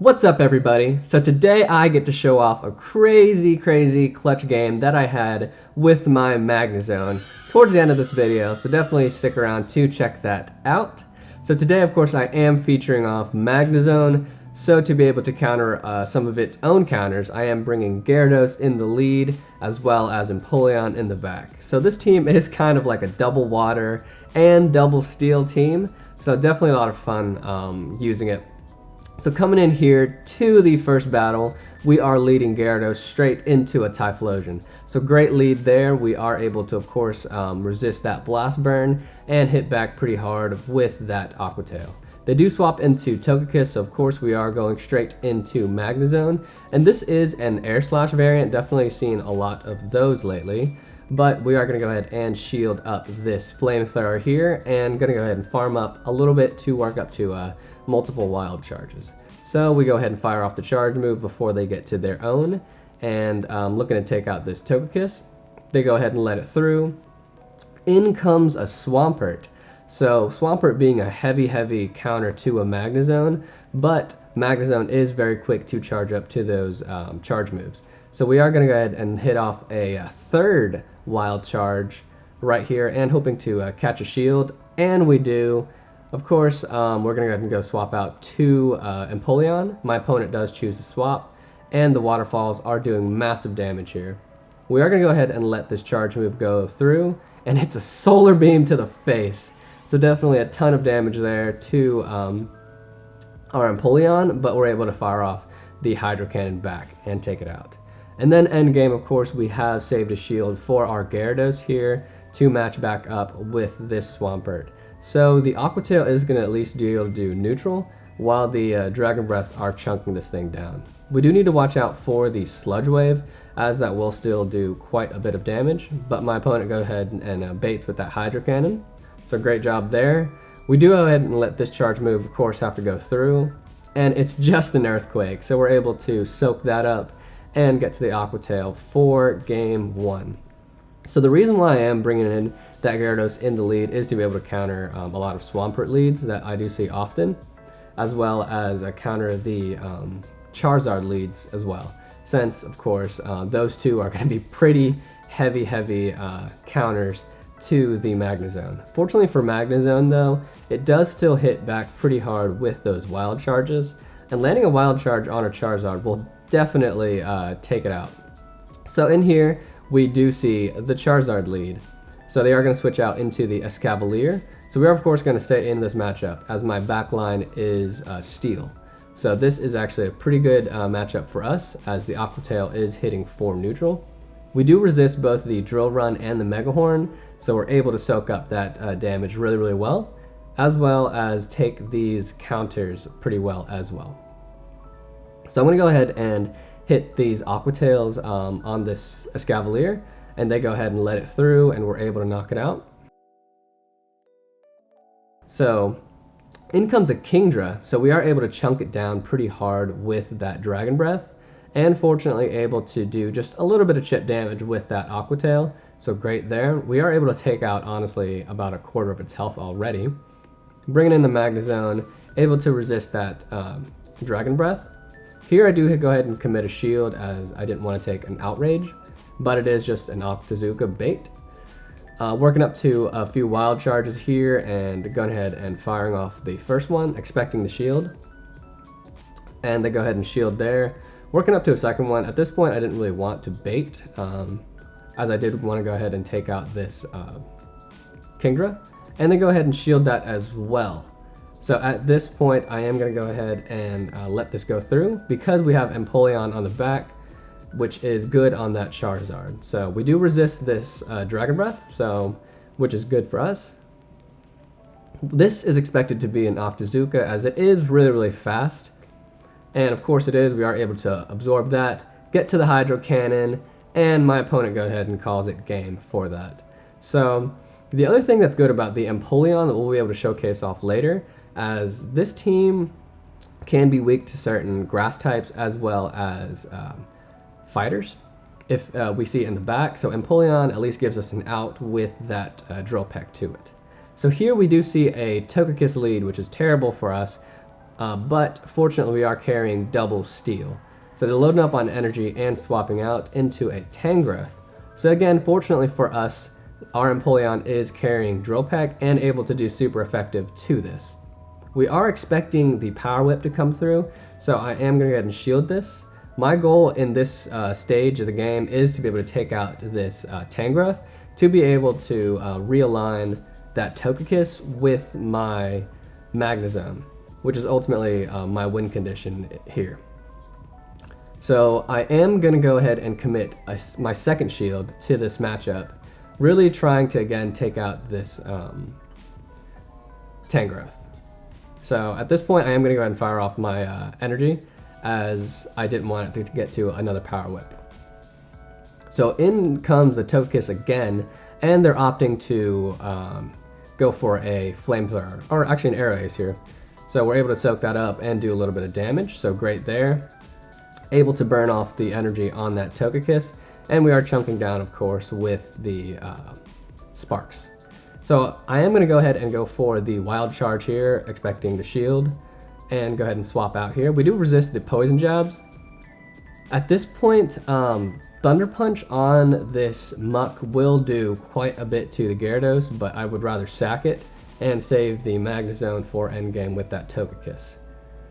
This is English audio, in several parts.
What's up, everybody? So today I get to show off a crazy clutch game that I had with my Magnezone towards the end of this video, so definitely stick around to check that out. So today, of course, I am featuring off Magnezone, so to be able to counter some of its own counters, I am bringing Gyardos in the lead as well as Empoleon in the back. So this team is kind of like a double water and double steel team, so definitely a lot of fun using it. So coming in here to the first battle, we are leading Gyardos straight into a Typhlosion. So great lead there. We are able to, of course, resist that blast burn and hit back pretty hard with that Aqua Tail. They do swap into Togekiss, so of course we are going straight into Magnezone. And this is an Air Slash variant, definitely seen a lot of those lately. But we are going to go ahead and shield up this Flamethrower here, and going to go ahead and farm up a little bit to work up to multiple wild charges. So we go ahead and fire off the charge move before they get to their own, and looking to take out this Togekiss. They go ahead and let it through. In comes a Swampert. So Swampert being a heavy counter to a Magnezone, but Magnezone is very quick to charge up to those charge moves. So we are going to go ahead and hit off a third wild charge right here, and hoping to catch a shield, and we do. Of course, we're going to go ahead and go swap out to Empoleon. My opponent does choose to swap, and the waterfalls are doing massive damage here. We are going to go ahead and let this charge move go through, and it's a solar beam to the face. So definitely a ton of damage there to our Empoleon, but we're able to fire off the Hydro Cannon back and take it out. And then end game, of course, we have saved a shield for our Gyarados here to match back up with this Swampert. So the Aqua Tail is going to at least be able to do neutral, while the Dragon Breaths are chunking this thing down. We do need to watch out for the Sludge Wave, as that will still do quite a bit of damage, but my opponent goes ahead and baits with that Hydro Cannon. So great job there. We do go ahead and let this charge move, of course, have to go through, and it's just an Earthquake, so we're able to soak that up and get to the Aqua Tail for game one. So the reason why I am bringing in that Gyarados in the lead is to be able to counter a lot of Swampert leads that I do see often, as well as counter the Charizard leads as well, since of course those two are going to be pretty heavy counters to the Magnezone. Fortunately for Magnezone though, it does still hit back pretty hard with those wild charges, and landing a wild charge on a Charizard will definitely take it out. So in here we do see the Charizard lead. So they are going to switch out into the Escavalier. So we are of course going to stay in this matchup, as my backline is Steel. So this is actually a pretty good matchup for us, as the Aqua Tail is hitting for neutral. We do resist both the Drill Run and the Mega Horn, so we're able to soak up that damage really well, as well as take these counters pretty well as well. So I'm going to go ahead and hit these Aqua Tails on this Escavalier, and they go ahead and let it through, and we're able to knock it out. So in comes a Kingdra, so we are able to chunk it down pretty hard with that Dragon Breath, and fortunately able to do just a little bit of chip damage with that Aqua Tail, so great there. We are able to take out, honestly, about a quarter of its health already. Bringing in the Magnezone, able to resist that Dragon Breath. Here I do go ahead and commit a shield, as I didn't want to take an Outrage, but it is just an Octazooka bait. Working up to a few wild charges here, and going ahead and firing off the first one, expecting the shield. And they go ahead and shield there. Working up to a second one. At this point I didn't really want to bait, as I did want to go ahead and take out this Kingdra. And then go ahead and shield that as well. So at this point I am going to go ahead and let this go through, because we have Empoleon on the back, which is good on that Charizard. So we do resist this Dragon Breath, so which is good for us. This is expected to be an Octazooka, as it is really fast. And of course it is, we are able to absorb that, get to the Hydro Cannon, and my opponent goes ahead and calls it game for that. So the other thing that's good about the Empoleon that we'll be able to showcase off later, as this team can be weak to certain grass types as well as fighters, if we see it in the back. So Empoleon at least gives us an out with that drill peck to it. So here we do see a Togekiss lead, which is terrible for us, but fortunately we are carrying double steel. So they're loading up on energy and swapping out into a Tangrowth. So again, fortunately for us, our Empoleon is carrying Drill Peck and able to do super effective to this. We are expecting the Power Whip to come through, so I am going to go ahead and shield this. My goal in this stage of the game is to be able to take out this Tangrowth to be able to realign that Togekiss with my Magnezone, which is ultimately my win condition here. So I am going to go ahead and commit my second shield to this matchup, really trying to again take out this Tangrowth. So at this point I am going to go ahead and fire off my energy, as I didn't want it to get to another Power Whip. So in comes the Togekiss again, and they're opting to go for a Flamethrower, or actually an Aero Ace here. So we're able to soak that up and do a little bit of damage, so great there. Able to burn off the energy on that Togekiss, and we are chunking down, of course, with the Sparks. So I am going to go ahead and go for the Wild Charge here, expecting the shield, and go ahead and swap out here. We do resist the Poison Jabs. At this point, Thunder Punch on this Muck will do quite a bit to the Gyarados, but I would rather sack it and save the Magnezone for endgame with that Togekiss.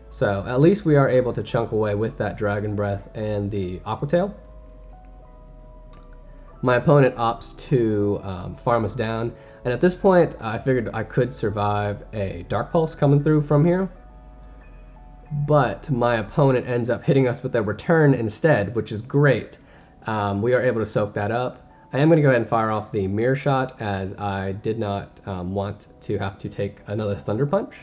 So at least we are able to chunk away with that Dragon Breath and the Aqua Tail. My opponent opts to farm us down, and at this point I figured I could survive a Dark Pulse coming through from here, but my opponent ends up hitting us with a return instead, which is great. We are able to soak that up. I am going to go ahead and fire off the Mirror Shot, as I did not want to have to take another Thunder Punch.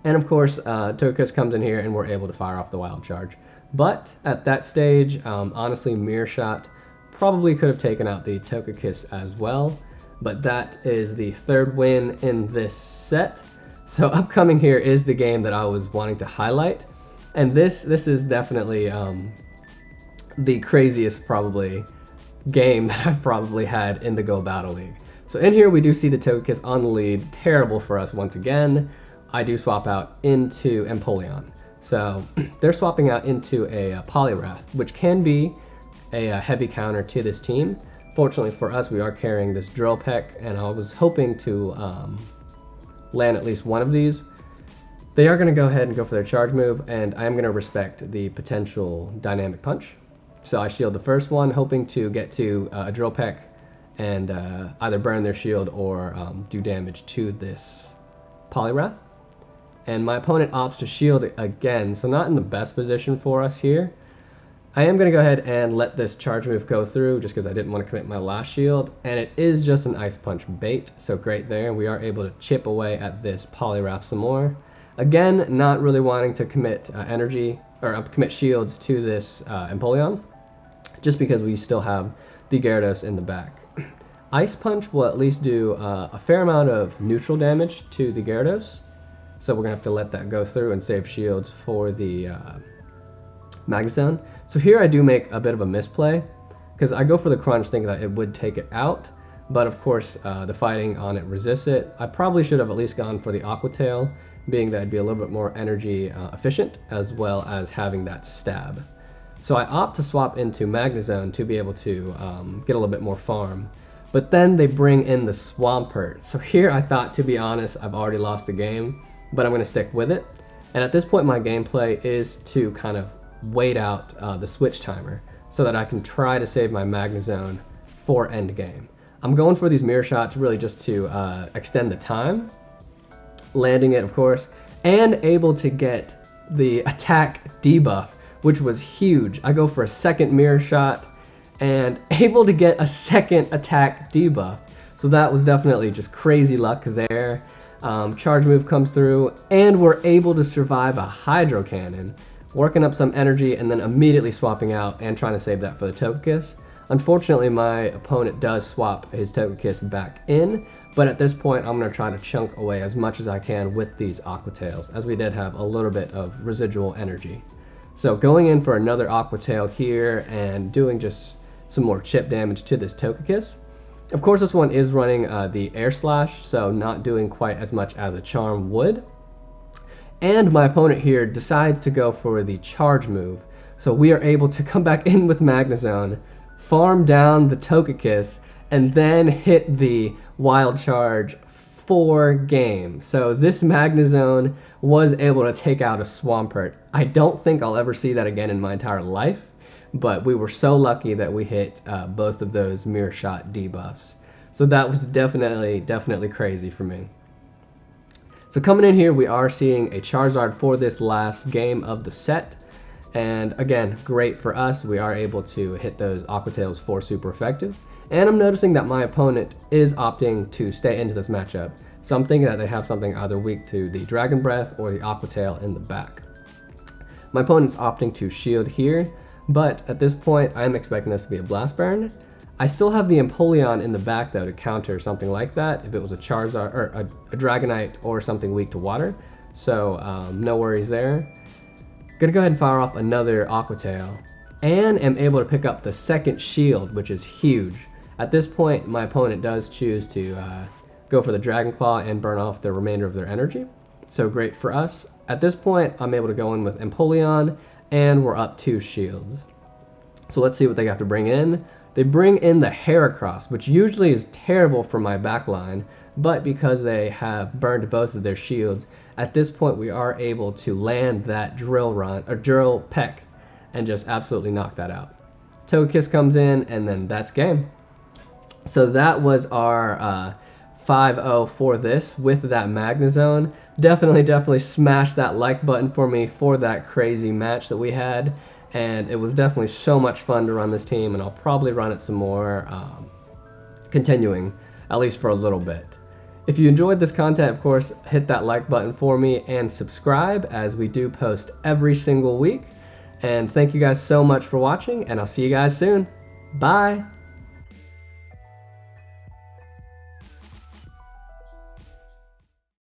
And of course, Togekiss comes in here and we're able to fire off the Wild Charge. But at that stage, honestly, Mirror Shot probably could have taken out the Togekiss as well. But that is the third win in this set. So upcoming here is the game that I was wanting to highlight. And this is definitely the craziest probably game that I've probably had in the Go Battle League. So in here we do see the Togekiss on the lead. Terrible for us once again. I do swap out into Empoleon. So they're swapping out into a Poliwrath, which can be a heavy counter to this team. Fortunately for us, we are carrying this Drill Peck, and I was hoping to land at least one of these. They are going to go ahead and go for their charge move, and I am going to respect the potential Dynamic Punch. So I shield the first one, hoping to get to a Drill Peck and either burn their shield or do damage to this Poliwrath. And my opponent opts to shield again, so not in the best position for us here. I am going to go ahead and let this charge move go through, just because I didn't want to commit my last shield, and it is just an Ice Punch bait, so great there. We are able to chip away at this Poliwrath some more. Again, not really wanting to commit energy, or commit shields to this Empoleon, just because we still have the Gyarados in the back. Ice Punch will at least do a fair amount of neutral damage to the Gyarados, so we're going to have to let that go through and save shields for the Magnezone. So here I do make a bit of a misplay, because I go for the Crunch thinking that it would take it out, but of course the fighting on it resists it. I probably should have at least gone for the Aqua Tail, being that it'd be a little bit more energy efficient, as well as having that stab. So I opt to swap into Magnezone to be able to get a little bit more farm. But then they bring in the Swampert. So here I thought, to be honest, I've already lost the game, but I'm going to stick with it. And at this point my gameplay is to kind of wait out the switch timer, so that I can try to save my Magnezone for endgame. I'm going for these Mirror Shots really just to extend the time, landing it of course, and able to get the attack debuff, which was huge. I go for a second Mirror Shot and able to get a second attack debuff. So that was definitely just crazy luck there. Charge move comes through, and we're able to survive a Hydro Cannon, working up some energy and then immediately swapping out and trying to save that for the Togekiss. Unfortunately, my opponent does swap his Togekiss back in, but at this point I'm going to try to chunk away as much as I can with these Aqua Tails, as we did have a little bit of residual energy. So going in for another Aqua Tail here and doing just some more chip damage to this Togekiss. Of course, this one is running the Air Slash, so not doing quite as much as a Charm would. And my opponent here decides to go for the charge move. So we are able to come back in with Magnezone, farm down the Togekiss, and then hit the Wild Charge for game. So this Magnezone was able to take out a Swampert. I don't think I'll ever see that again in my entire life, but we were so lucky that we hit both of those Mirror Shot debuffs. So that was definitely crazy for me. So coming in here, we are seeing a Charizard for this last game of the set. And again, great for us. We are able to hit those Aqua Tails for super effective. And I'm noticing that my opponent is opting to stay into this matchup. So I'm thinking that they have something either weak to the Dragon Breath or the Aqua Tail in the back. My opponent's opting to shield here, but at this point, I am expecting this to be a Blast Burn. I still have the Empoleon in the back though to counter something like that if it was a Charizard or a Dragonite or something weak to water. So no worries there. Gonna go ahead and fire off another Aqua Tail and am able to pick up the second shield, which is huge. At this point, my opponent does choose to go for the Dragon Claw and burn off the remainder of their energy. So great for us. At this point, I'm able to go in with Empoleon and we're up 2 shields. So let's see what they have to bring in. They bring in the Heracross, which usually is terrible for my backline, but because they have burned both of their shields, at this point we are able to land that drill peck and just absolutely knock that out. Togekiss comes in and then that's game. So that was our 5-0 for this with that Magnezone. Definitely smash that like button for me for that crazy match that we had. And it was definitely so much fun to run this team, and I'll probably run it some more, continuing, at least for a little bit. If you enjoyed this content, of course, hit that like button for me and subscribe, as we do post every single week. And thank you guys so much for watching, and I'll see you guys soon. Bye!